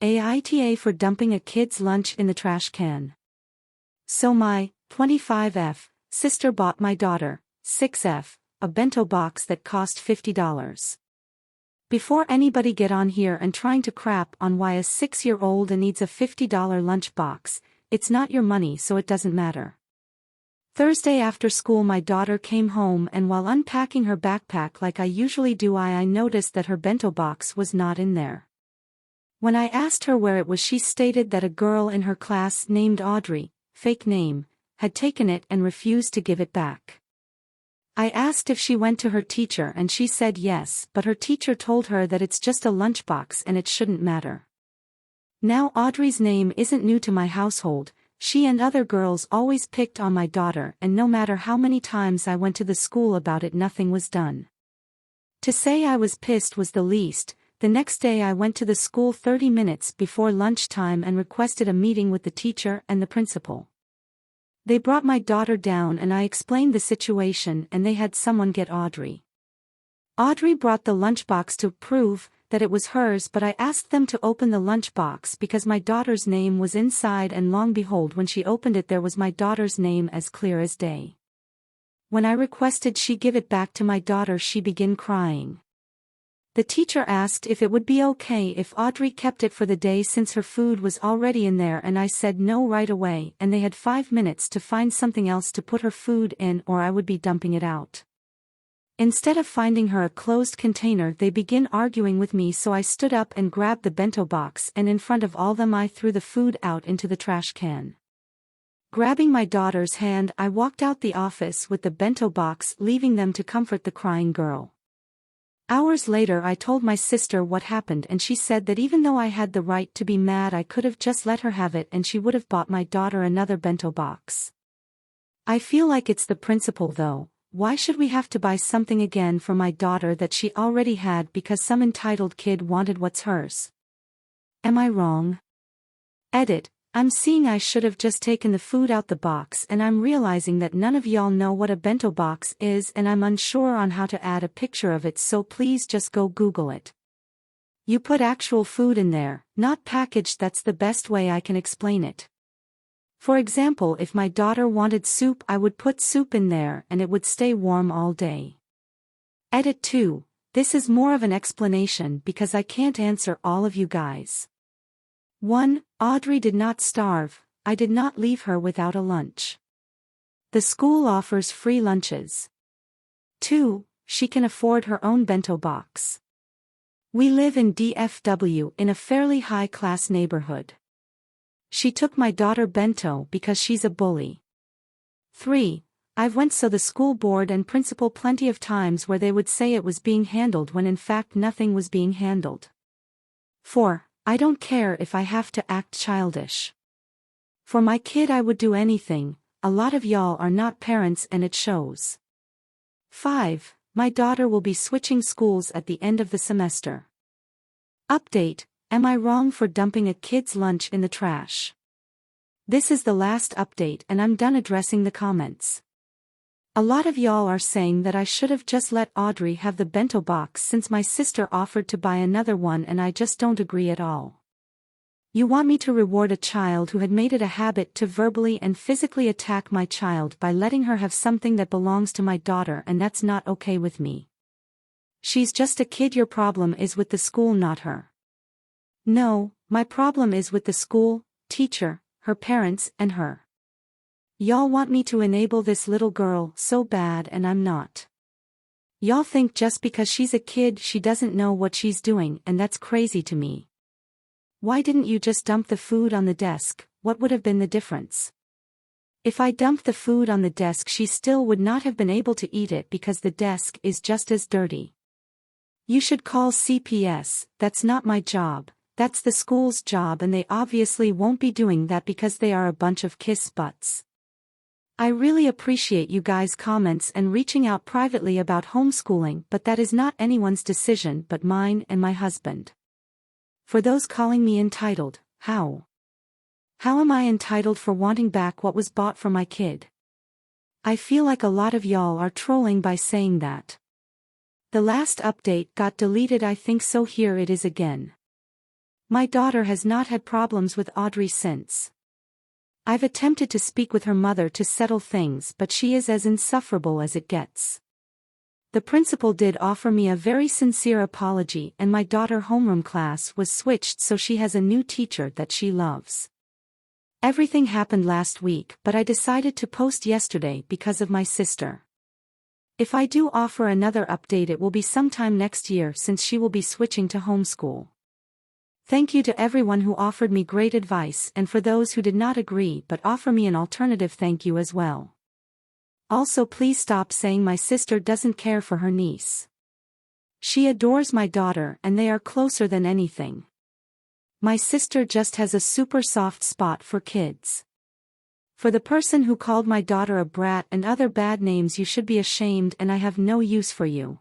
AITA for dumping a kid's lunch in the trash can. So my 25F sister bought my daughter 6F a bento box that cost $50. Before anybody get on here and trying to crap on why a 6-year-old needs a $50 lunch box, it's not your money, so it doesn't matter. Thursday after school my daughter came home, and while unpacking her backpack like I usually do I noticed that her bento box was not in there. When I asked her where it was, she stated that a girl in her class named Audrey, fake name, had taken it and refused to give it back. I asked if she went to her teacher and she said yes, but her teacher told her that it's just a lunchbox and it shouldn't matter. Now Audrey's name isn't new to my household. She and other girls always picked on my daughter, and no matter how many times I went to the school about it, nothing was done. To say I was pissed was the least. The next day I went to the school 30 minutes before lunchtime and requested a meeting with the teacher and the principal. They brought my daughter down and I explained the situation, and they had someone get Audrey. Audrey brought the lunchbox to prove that it was hers, but I asked them to open the lunchbox because my daughter's name was inside, and long behold, when she opened it there was my daughter's name as clear as day. When I requested she give it back to my daughter, she began crying. The teacher asked if it would be okay if Audrey kept it for the day since her food was already in there, and I said no right away, and they had 5 minutes to find something else to put her food in or I would be dumping it out. Instead of finding her a closed container, they began arguing with me, so I stood up and grabbed the bento box, and in front of all them I threw the food out into the trash can. Grabbing my daughter's hand, I walked out the office with the bento box, leaving them to comfort the crying girl. Hours later I told my sister what happened, and she said that even though I had the right to be mad, I could have just let her have it and she would have bought my daughter another bento box. I feel like it's the principal though. Why should we have to buy something again for my daughter that she already had because some entitled kid wanted what's hers? Am I wrong? Edit. I'm seeing I should have just taken the food out the box, and I'm realizing that none of y'all know what a bento box is, and I'm unsure on how to add a picture of it, so please just go Google it. You put actual food in there, not packaged. That's the best way I can explain it. For example, if my daughter wanted soup, I would put soup in there and it would stay warm all day. Edit 2. This is more of an explanation because I can't answer all of you guys. 1. Audrey did not starve. I did not leave her without a lunch. The school offers free lunches. 2. She can afford her own bento box. We live in DFW in a fairly high-class neighborhood. She took my daughter bento because she's a bully. 3. I've went so the school board and principal plenty of times where they would say it was being handled when in fact nothing was being handled. 4. I don't care if I have to act childish. For my kid I would do anything. A lot of y'all are not parents and it shows. 5. My daughter will be switching schools at the end of the semester. Update. Am I wrong for dumping a kid's lunch in the trash? This is the last update and I'm done addressing the comments. A lot of y'all are saying that I should have just let Audrey have the bento box since my sister offered to buy another one, and I just don't agree at all. You want me to reward a child who had made it a habit to verbally and physically attack my child by letting her have something that belongs to my daughter, and that's not okay with me. She's just a kid. Your problem is with the school, not her. No, my problem is with the school, teacher, her parents, and her. Y'all want me to enable this little girl so bad, and I'm not. Y'all think just because she's a kid she doesn't know what she's doing, and that's crazy to me. Why didn't you just dump the food on the desk? What would have been the difference? If I dumped the food on the desk, she still would not have been able to eat it because the desk is just as dirty. You should call CPS. That's not my job, that's the school's job, and they obviously won't be doing that because they are a bunch of kiss butts. I really appreciate you guys' comments and reaching out privately about homeschooling, but that is not anyone's decision but mine and my husband. For those calling me entitled, how? How am I entitled for wanting back what was bought for my kid? I feel like a lot of y'all are trolling by saying that. The last update got deleted, I think, so here it is again. My daughter has not had problems with Audrey since. I've attempted to speak with her mother to settle things, but she is as insufferable as it gets. The principal did offer me a very sincere apology, and my daughter homeroom class was switched so she has a new teacher that she loves. Everything happened last week, but I decided to post yesterday because of my sister. If I do offer another update, it will be sometime next year since she will be switching to homeschool. Thank you to everyone who offered me great advice, and for those who did not agree but offer me an alternative, thank you as well. Also, please stop saying my sister doesn't care for her niece. She adores my daughter and they are closer than anything. My sister just has a super soft spot for kids. For the person who called my daughter a brat and other bad names, you should be ashamed, and I have no use for you.